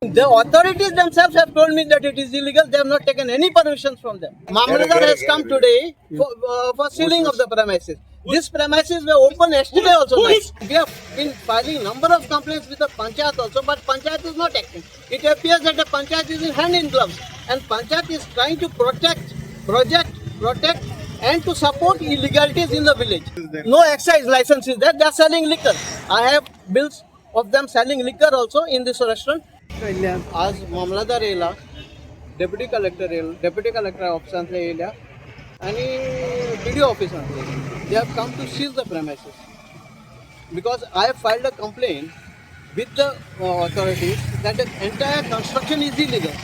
The authorities themselves have told me that it is illegal. They have not taken any permissions from them. Mamladar has come today for sealing of the premises. These premises were open yesterday also night. We have been filing number of complaints with the Panchayat also, but Panchayat is not acting. It appears that the Panchayat is in hand in gloves, and Panchayat is trying to protect, and to support illegalities in the village. No excise license is there. They are selling liquor. I have bills of them selling liquor also in this restaurant. आज मामलादार येयला, deputy collector ऑफिसांतले येयल्या आणि BDO ऑफिसांतले. They have come to seize the premises because I have filed a complaint with the authorities that the entire construction is illegal.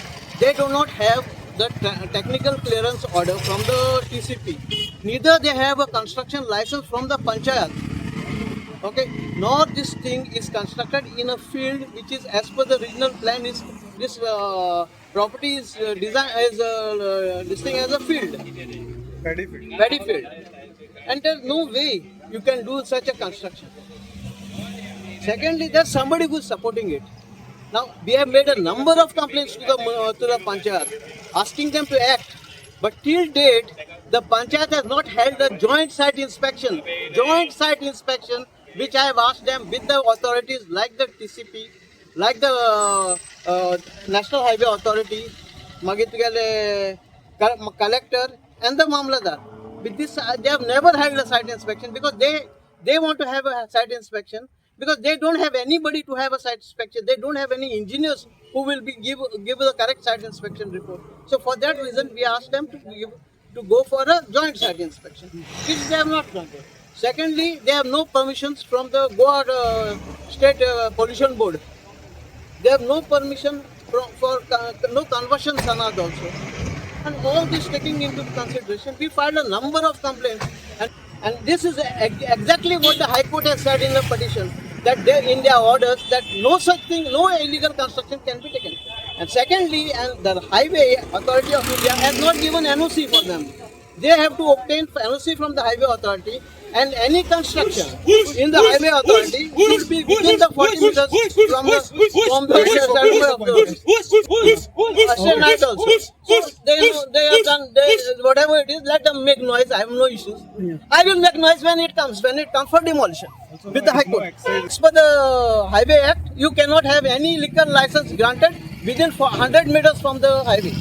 They do not have the technical clearance order from the TCP. Neither they have a construction license from the Panchayat. Okay, nor this thing is constructed in a field which is as per the regional plan. Is this property is designed as this thing as a field, paddy field, and there's no way you can do such a construction. Secondly, there's somebody who is supporting it. Now we have made a number of complaints to the Panchayat, asking them to act, but till date the Panchayat has not held a joint site inspection. Which I have asked them with the authorities like the TCP, like the National Highway Authority, Magitgale collector and the Mamladar. With this, they have never held a site inspection because they want to have a site inspection because they don't have anybody to have a site inspection. They don't have any engineers who will give the correct site inspection report. So for that reason, we asked them to go for a joint site inspection, which they have not done. Secondly, they have no permissions from the Goa State Pollution Board. They have no permission for no conversion sanad also. And all this taking into consideration, we filed a number of complaints. And this is exactly what the High Court has said in the petition, that in their orders, that no such thing, no illegal construction can be taken. And secondly, and the Highway Authority of India has not given NOC for them. They have to obtain NOC from the Highway Authority, and any construction in the Highway Authority should be within the 40 meters from the survey of the road. Night also. So they have done whatever it is. Let them make noise. I have no issues. I will make noise when it comes for demolition with the High Court. As per the Highway Act, you cannot have any liquor license granted within 100 meters from the highway.